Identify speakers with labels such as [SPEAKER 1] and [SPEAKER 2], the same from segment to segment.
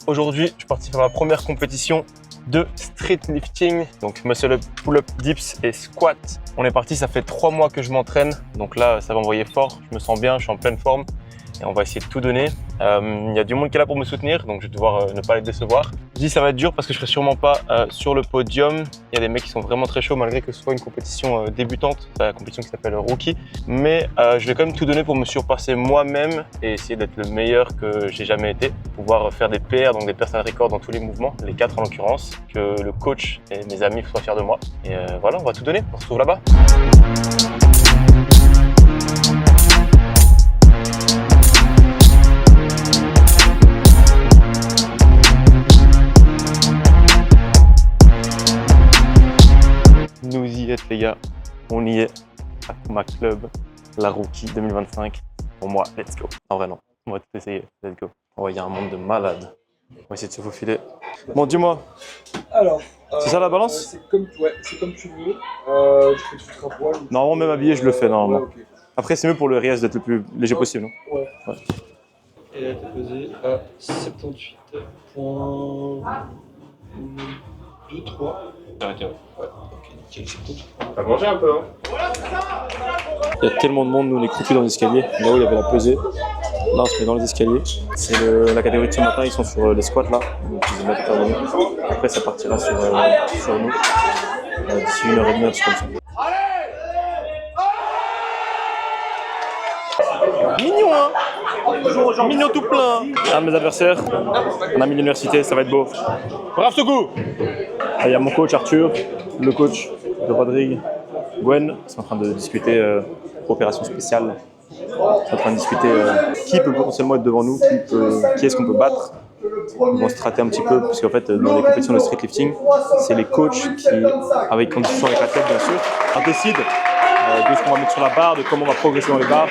[SPEAKER 1] Aujourd'hui, je participe à ma première compétition de street lifting, donc muscle up, pull up, dips et squat. On est parti, ça fait 3 mois que je m'entraîne, donc là ça va envoyer fort, je me sens bien, je suis en pleine forme et on va essayer de tout donner. Il y a du monde qui est là pour me soutenir, donc je vais devoir ne pas les décevoir. Je dis ça va être dur parce que je serai sûrement pas sur le podium. Il y a des mecs qui sont vraiment très chauds malgré que ce soit une compétition débutante, c'est la compétition qui s'appelle Rookie. Mais je vais quand même tout donner pour me surpasser moi-même et essayer d'être le meilleur que j'ai jamais été. Pouvoir faire des PR, donc des personal records dans tous les mouvements, les 4 en l'occurrence. Que le coach et mes amis soient fiers de moi. Et voilà, on va tout donner, on se retrouve là-bas. Nous y êtes les gars, on y est à ma club, la Rookie 2025. Pour moi, let's go. En vrai non, on va tout essayer, let's go. Oh, il y a un monde de malades. On va essayer de se faufiler. Bon, dis-moi.
[SPEAKER 2] Alors,
[SPEAKER 1] c'est ça la balance?
[SPEAKER 2] C'est comme tu veux. Tu te feras poil.
[SPEAKER 1] Normalement, même habillé, je le fais normalement.
[SPEAKER 2] Ouais, okay.
[SPEAKER 1] Après, c'est mieux pour le reste d'être le plus léger possible. Non?
[SPEAKER 2] Ouais.
[SPEAKER 3] Et elle était pesée à 78,23.
[SPEAKER 1] Arrêtez.
[SPEAKER 3] Ouais, ok, nickel, 73.
[SPEAKER 1] T'as mangé un peu, hein? Il y a tellement de monde, nous on est croupis dans l'escalier. Là où il y avait la pesée, là on se met dans les escaliers. C'est la catégorie de ce matin, ils sont sur les squats là. Donc ils mettent pas venir. Après ça partira sur nous. D'ici 1h30, un truc comme ça. Mignon, hein? Mignon tout plein. Un de mes adversaires, un ami de l'université, ça va être beau. Bravo ce coup. Il y a mon coach Arthur, le coach de Rodrigue, Gwen, ils sont en train de discuter coopération spéciale. Ils sont en train de discuter qui peut potentiellement être devant nous, qui est-ce qu'on peut battre. Ils vont se traiter un petit peu, parce qu'en fait, dans les compétitions de street lifting, c'est les coachs qui, avec conditions avec l'athlète bien sûr, décident de ce qu'on va mettre sur la barre, de comment on va progresser dans les barres,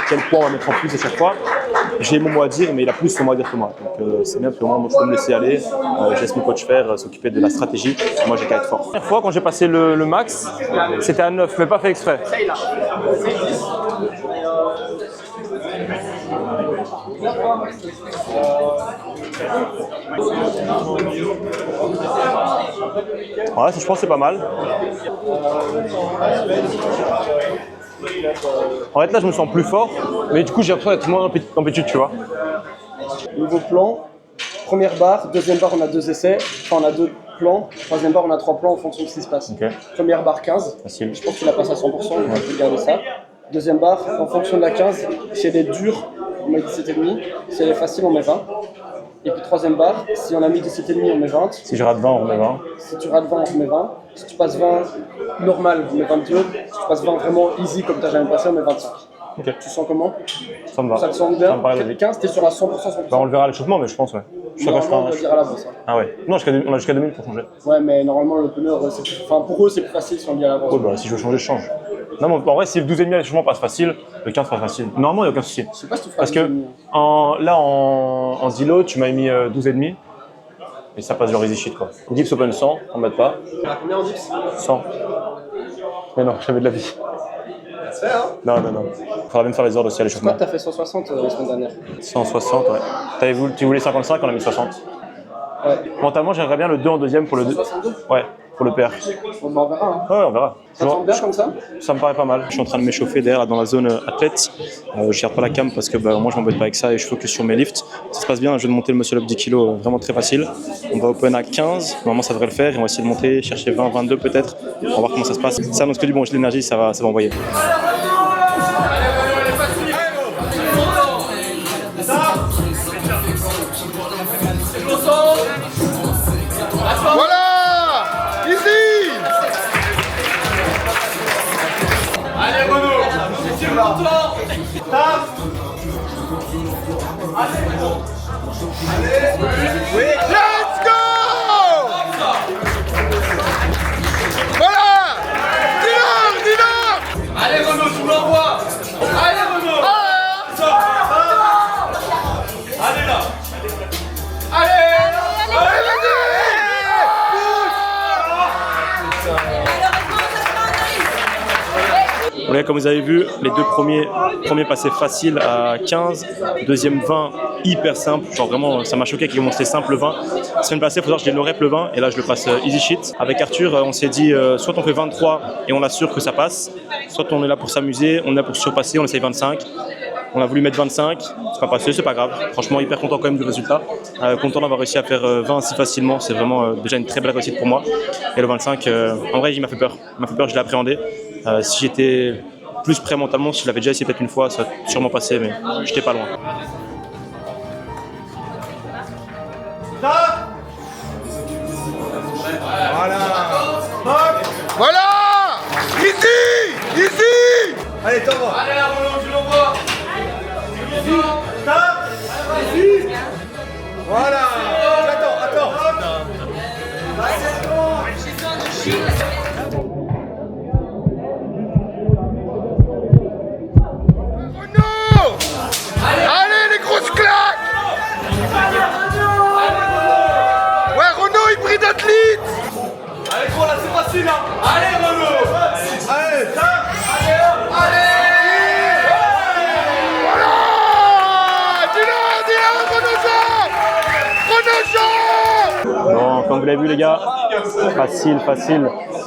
[SPEAKER 1] quel poids on va mettre en plus à chaque fois. J'ai mon mot à dire, mais il a plus son mot à dire que moi. Donc c'est bien parce que moi je peux me laisser aller, je laisse mon coach faire, s'occuper de la stratégie. Moi j'ai qu'à être fort. La première fois quand j'ai passé le max, c'était à 9, mais pas fait exprès. Ouais, je pense que c'est pas mal. En fait là je me sens plus fort, mais du coup j'ai l'impression d'être moins d'amplitude, tu vois.
[SPEAKER 2] Nouveau plan, première barre, deuxième barre on a 2 essais, enfin on a 2 plans, troisième barre on a 3 plans en fonction de ce qui se passe.
[SPEAKER 1] Okay.
[SPEAKER 2] Première barre 15,
[SPEAKER 1] facile.
[SPEAKER 2] Je pense qu'il la passe à 100%, on peut garder ça. Deuxième barre, en fonction de la 15, si elle est dure, on met 17,5, si elle est facile on met 20. Et puis troisième barre, si on a mis 17,5 on met 20.
[SPEAKER 1] Si je rate 20 on met 20.
[SPEAKER 2] Si tu rates 20 on met 20. Si tu passes 20 normal on met 22. Si tu passes 20 vraiment easy comme tu n'as jamais passé on met 25.
[SPEAKER 1] Okay.
[SPEAKER 2] Tu sens comment?
[SPEAKER 1] Ça me va.
[SPEAKER 2] Ça te semble bien?
[SPEAKER 1] Ça me paraît logique.
[SPEAKER 2] 15, t'es sur la 100%.
[SPEAKER 1] Bah, on le verra à l'échauffement, mais je pense, ouais. Je sais pas, je
[SPEAKER 2] on le dira à la bosse.
[SPEAKER 1] Ah ouais. Non, on a jusqu'à 2000 pour changer.
[SPEAKER 2] Ouais, mais normalement, l'opener, pour eux, c'est plus facile si on le dit à l'avance.
[SPEAKER 1] Ouais, bah si je veux changer, je change. Non, mais en vrai, si le 12,5 à l'échauffement passe facile, le 15 passe facile. Normalement, il n'y a aucun souci.
[SPEAKER 2] Je sais pas si tu feras
[SPEAKER 1] parce que là, en Zilo, tu m'as mis 12,5 et ça passe genre easy shit, quoi. Dips open 100, on ne pas.
[SPEAKER 2] Combien en dips?
[SPEAKER 1] 100. Mais non, jamais de la vie.
[SPEAKER 2] C'est hein?
[SPEAKER 1] Non. Faudra même faire les ordres aussi à l'échauffement.
[SPEAKER 2] Pourquoi t'as fait 160 la semaine dernière?
[SPEAKER 1] 160, ouais. Tu voulais 55, on a mis 60.
[SPEAKER 2] Ouais.
[SPEAKER 1] Mentalement, j'aimerais bien le 2 en deuxième pour le 2.
[SPEAKER 2] 162?
[SPEAKER 1] Ouais, pour le PR.
[SPEAKER 2] On verra. Hein.
[SPEAKER 1] Ouais, on verra.
[SPEAKER 2] Ça te semble bien comme ça?
[SPEAKER 1] Ça me paraît pas mal. Je suis en train de m'échauffer derrière dans la zone athlète. Je garde pas la cam parce que moi je m'embête pas avec ça et je focus sur mes lifts. Ça se passe bien, je vais monter le muscle up 10 kg vraiment très facile. On va open à 15, normalement ça devrait le faire et on va essayer de monter, chercher 20, 22 peut-être. On va voir comment ça se passe. Ça annonce que du bon, j'ai de l'énergie, ça va envoyer.
[SPEAKER 4] Voilà! Ici!
[SPEAKER 5] Allez Renaud, c'est content. Tape. Allez,
[SPEAKER 4] Oui. Let's go! Voilà! Dis-leur!
[SPEAKER 5] allez Renaud,
[SPEAKER 1] Voilà, comme vous avez vu, les deux premiers passaient faciles à 15, deuxième 20 hyper simple, genre vraiment ça m'a choqué qu'ils m'ont montré simple 20. La semaine passée, il faut savoir que j'ai le rep le 20 et là je le passe easy shit. Avec Arthur, on s'est dit soit on fait 23 et on assure que ça passe, soit on est là pour s'amuser, on est là pour surpasser, on essaye 25. On a voulu mettre 25, c'est pas passé, c'est pas grave. Franchement, hyper content quand même du résultat. Content d'avoir réussi à faire 20 si facilement, c'est vraiment déjà une très belle réussite pour moi. Et le 25, en vrai, il m'a fait peur. Il m'a fait peur, je l'ai appréhendé. Si j'étais plus prêt mentalement, si je l'avais déjà essayé peut-être une fois, ça aurait sûrement passé, mais j'étais pas loin.
[SPEAKER 4] Voilà. Easy. Easy.
[SPEAKER 5] Allez, t'envoies. Allez, Arnaud, tu l'envoies. Stop. Vas-y. Voilà. Attends.
[SPEAKER 4] Renaud. Allez, les grosses claques. Ouais, Renaud, hybride athlète.
[SPEAKER 5] Allez, gros, là, c'est facile, hein. Allez, Renaud. Allez, ça. Allez.
[SPEAKER 1] Bon, comme vous l'avez vu les gars, facile,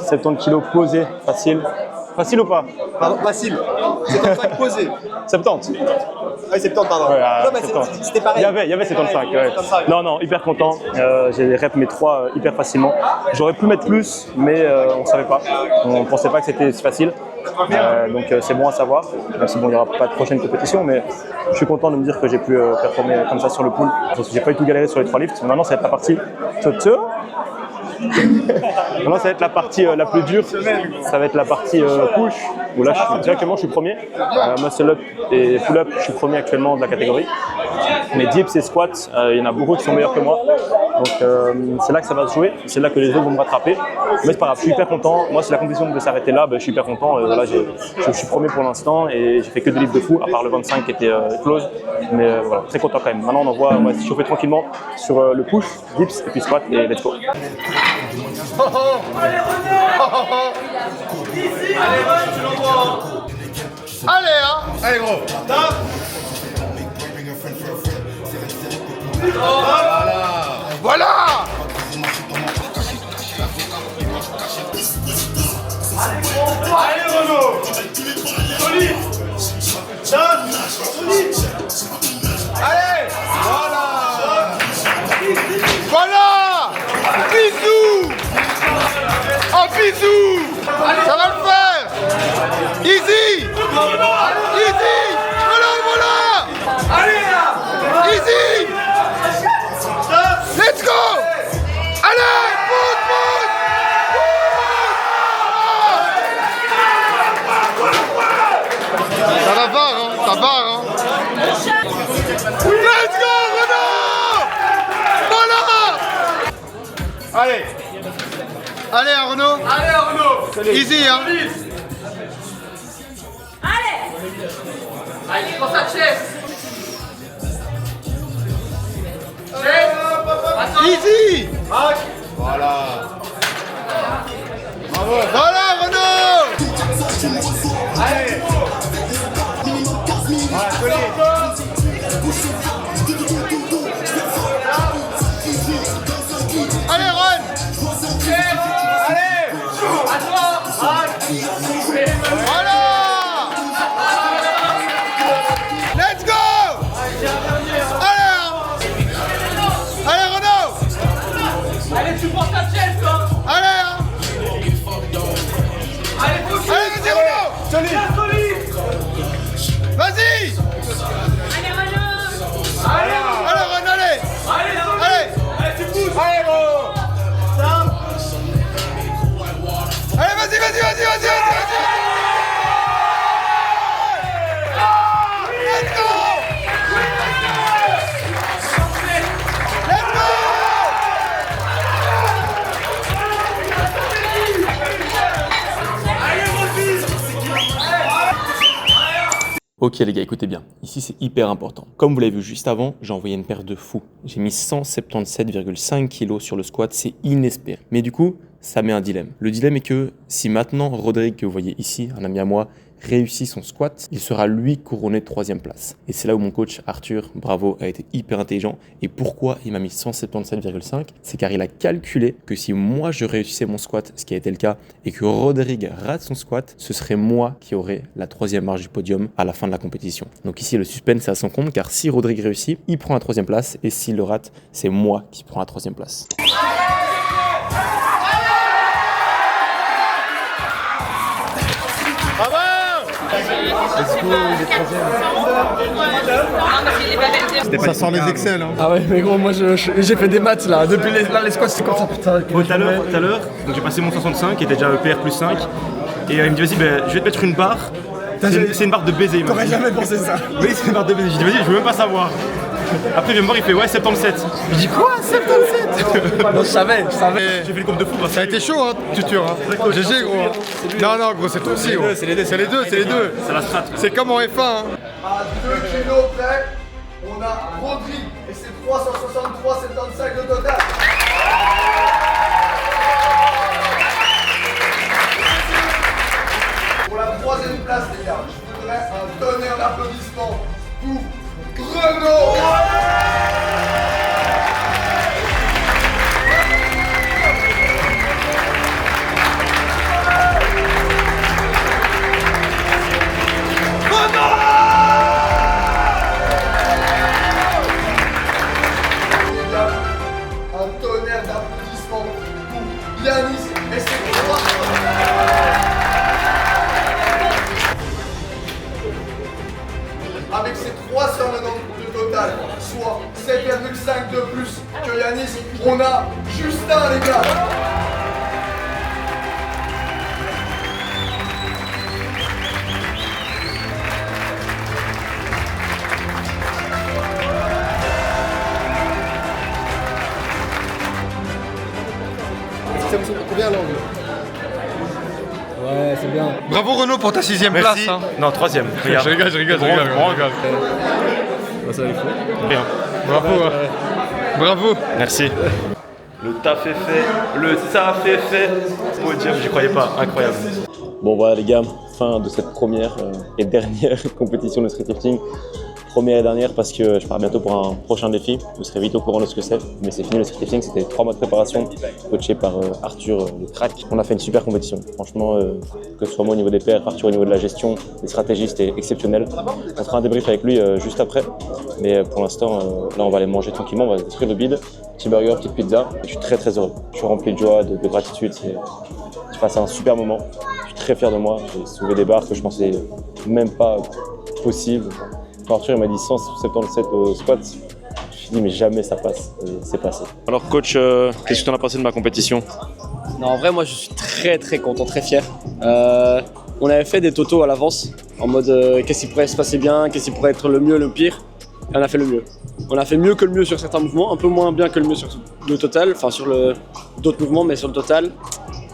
[SPEAKER 1] 70 kilos posé, facile. Facile ou pas?
[SPEAKER 3] Pardon, facile. 75 posé.
[SPEAKER 1] 70.
[SPEAKER 3] Ouais, 70, pardon.
[SPEAKER 1] Ouais,
[SPEAKER 3] Non, mais
[SPEAKER 1] 70.
[SPEAKER 3] c'était pareil.
[SPEAKER 1] Il y avait 75. Ouais. Non, hyper content. J'ai rep mes 3 hyper facilement. J'aurais pu mettre plus, mais on ne savait pas. On ne pensait pas que c'était si facile. Donc c'est bon à savoir. C'est bon, il n'y aura pas de prochaine compétition, mais je suis content de me dire que j'ai pu performer comme ça sur le pool. Parce que j'ai pas du tout galéré sur les 3 lifts. Maintenant, ça va être la partie Maintenant, ça va être la partie la plus dure. Ça va être la partie push, où là, directement, je suis premier. Muscle up et pull up, je suis premier actuellement de la catégorie. Mais dips et squats, il y en a beaucoup qui sont meilleurs que moi. Donc, c'est là que ça va se jouer. C'est là que les autres vont me rattraper. Mais c'est pas grave, je suis hyper content. Moi, si la compétition devait s'arrêter là, je suis hyper content. Voilà, je suis premier pour l'instant et j'ai fait que des lifts de fou, à part le 25 qui était close. Mais voilà, très content quand même. Maintenant, on envoie, on va se chauffer tranquillement sur le push, dips et puis squat et let's go.
[SPEAKER 5] Allez, Renaud. Ici. Allez, Renaud, tu l'envoies.
[SPEAKER 4] Allez, hein. Allez, gros.
[SPEAKER 5] Stop.
[SPEAKER 4] Voilà.
[SPEAKER 5] Allez, Renaud. Solide. Stop. Solide. Allez.
[SPEAKER 4] Voilà. Bisous. Oh, bisous. Ça va le faire. Easy. Easy. Voilà.
[SPEAKER 5] Allez, là.
[SPEAKER 4] Easy. Let's go. Allez. Ça va barre, hein. Ça barre, hein. Let's go, Renaud. Voilà.
[SPEAKER 5] Allez.
[SPEAKER 4] Allez, Arnaud.
[SPEAKER 5] Allez, Arnaud.
[SPEAKER 4] Easy, hein.
[SPEAKER 5] Allez, prends sa chaise. Chaise. Attends.
[SPEAKER 4] Easy.
[SPEAKER 5] Voilà.
[SPEAKER 4] Voilà, Renaud.
[SPEAKER 5] Allez. Voilà,
[SPEAKER 4] Allez, Ron.
[SPEAKER 5] allez. À toi.
[SPEAKER 4] Voilà. Let's go. Allez, hein. Allez, Renaud.
[SPEAKER 5] Allez, tu portes ta chaise, toi.
[SPEAKER 4] Allez, hein.
[SPEAKER 5] Allez, focus.
[SPEAKER 4] Allez, vas-y, Renaud.
[SPEAKER 5] Solide.
[SPEAKER 4] Vas-y.
[SPEAKER 5] Allez,
[SPEAKER 4] Allez, Ron, allez.
[SPEAKER 5] allez,
[SPEAKER 4] Allez.
[SPEAKER 5] allez, tu pousses. Allez, gros. Stop.
[SPEAKER 4] Allez, vas-y. Let's go. Let's go.
[SPEAKER 6] Ok les gars, écoutez bien, ici c'est hyper important. Comme vous l'avez vu juste avant, j'ai envoyé une paire de fous. J'ai mis 177,5 kg sur le squat, c'est inespéré. Mais du coup, ça met un dilemme. Le dilemme est que si maintenant Rodrigue, que vous voyez ici, un ami à moi, réussit son squat, il sera lui couronné de 3e place. Et c'est là où mon coach Arthur, bravo, a été hyper intelligent. Et pourquoi il m'a mis 177,5 ? C'est car il a calculé que si moi je réussissais mon squat, ce qui a été le cas, et que Rodrigue rate son squat, ce serait moi qui aurais la 3e marche du podium à la fin de la compétition. Donc ici le suspense est à son compte, car si Rodrigue réussit, il prend la 3e place, et s'il le rate, c'est moi qui prends la 3e place.
[SPEAKER 3] Ça sent les Excel. Hein.
[SPEAKER 2] Ah ouais, mais gros, moi j'ai fait des maths là. Depuis les squats, c'est comme ça, putain.
[SPEAKER 1] Tout à l'heure, donc j'ai passé mon 65 qui était déjà PR plus 5. Et il me dit vas-y, je vais te mettre une barre. C'est une barre de baiser.
[SPEAKER 3] T'aurais jamais pensé ça.
[SPEAKER 1] Oui, c'est une barre de baiser. J'ai dit vas-y, je veux même pas savoir. Après il vient me voir, il fait ouais 77.
[SPEAKER 2] Je dis quoi 77? Non, je savais.
[SPEAKER 1] J'ai fait le compte de foot.
[SPEAKER 3] Ça a été chaud, hein, tuteur. Hein. GG, gros. Non, gros, c'est toi aussi, gros. C'est les deux. C'est
[SPEAKER 1] la strat.
[SPEAKER 3] C'est comme en F1. Hein.
[SPEAKER 4] À 2 kilos près, on a Rodrigue et c'est 363,75 de total. Pour la 3e place, les gars, je voudrais un tonnerre d'applaudissements pour Renaud. Un tonnerre d'applaudissements pour Yanis et ses 3. Avec ses 390 de total, soit 7,5 de plus que Yanis, on a Justin, les gars.
[SPEAKER 3] Combien l'angle?
[SPEAKER 2] Ouais, c'est bien.
[SPEAKER 3] Bravo Renaud pour ta 6e place. Hein.
[SPEAKER 1] Non, 3e.
[SPEAKER 3] Je rigole.
[SPEAKER 2] Ça va être fou.
[SPEAKER 1] Bien.
[SPEAKER 3] Bravo. Bravo.
[SPEAKER 1] Merci. Le taf est fait, le taf est fait. Podium, j'y croyais pas, incroyable.
[SPEAKER 6] Bon voilà les gars, fin de cette première et dernière compétition de street lifting. Première et dernière parce que je pars bientôt pour un prochain défi. Vous serez vite au courant de ce que c'est. Mais c'est fini le street lifting, c'était 3 mois de préparation, coaché par Arthur, le crack. On a fait une super compétition. Franchement, que ce soit moi au niveau des perfs, Arthur au niveau de la gestion, des stratégies, c'était exceptionnel. On fera un débrief avec lui juste après. Mais pour l'instant, là on va aller manger tranquillement, on va détruire le bide. Petit burger, petite pizza. Et je suis très heureux. Je suis rempli de joie, de gratitude. J'ai passé un super moment. Je suis très fier de moi. J'ai soulevé des barres que je pensais même pas possible. Quand Arthur il m'a dit 177 au squat, je me suis dit mais jamais ça passe, et c'est passé. Alors coach, qu'est-ce que tu en as pensé de ma compétition?
[SPEAKER 2] Non, en vrai, moi je suis très content, très fier. On avait fait des totaux à l'avance, en mode qu'est-ce qui pourrait se passer bien, qu'est-ce qui pourrait être le mieux, le pire. Et on a fait le mieux. On a fait mieux que le mieux sur certains mouvements, un peu moins bien que le mieux sur le total, enfin sur d'autres mouvements, mais sur le total.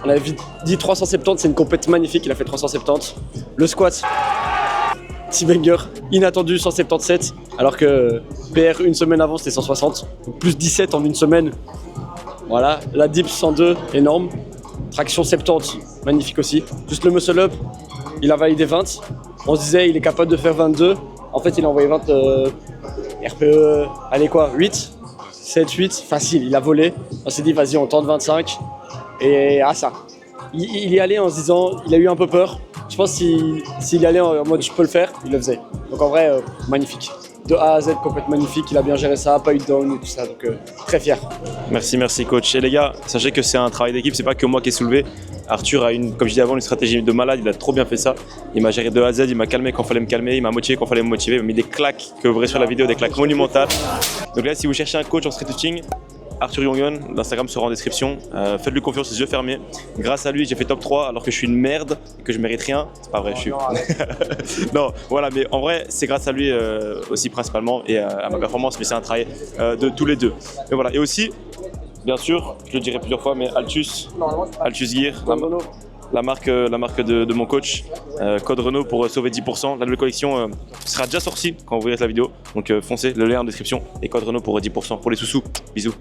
[SPEAKER 2] On avait dit 370, c'est une compète magnifique, il a fait 370. Le squat, petit banger, inattendu 177, alors que PR une semaine avant c'était 160, donc plus 17 en une semaine. Voilà, la dips 102, énorme. Traction 70, magnifique aussi. Juste le muscle up, il a validé 20. On se disait il est capable de faire 22. En fait il a envoyé 20 RPE, allez quoi, 8, 7, 8, facile, il a volé. On s'est dit vas-y on tente 25. Et ça. Il y allait en se disant, il a eu un peu peur. Je pense s'il y allait en mode je peux le faire, il le faisait. Donc en vrai, magnifique. De A à Z, complètement magnifique, il a bien géré ça, pas eu de down et tout ça, donc très fier.
[SPEAKER 6] Merci coach. Et les gars, sachez que c'est un travail d'équipe, c'est pas que moi qui ai soulevé. Arthur a comme je disais avant, une stratégie de malade, il a trop bien fait ça. Il m'a géré de A à Z, il m'a calmé quand il fallait me calmer, il m'a motivé quand il fallait me motiver, il m'a mis des claques que vous verrez sur la vidéo, des claques monumentales. Donc là, si vous cherchez un coach en street lifting, Arthur Jongen, l'Instagram sera en description. Faites-lui confiance, les yeux fermés. Grâce à lui, j'ai fait top 3 alors que je suis une merde et que je mérite rien. C'est pas vrai, je suis. Non, voilà, mais en vrai, c'est grâce à lui aussi principalement et à ma performance, mais c'est un travail de tous les deux. Et voilà, et aussi, bien sûr, je le dirai plusieurs fois, mais Altus Gear, la marque de mon coach, code Renaud pour sauver 10%. La nouvelle collection sera déjà sortie quand vous verrez la vidéo, donc foncez, le lien en description et code Renaud pour 10% pour les sous-sous. Bisous.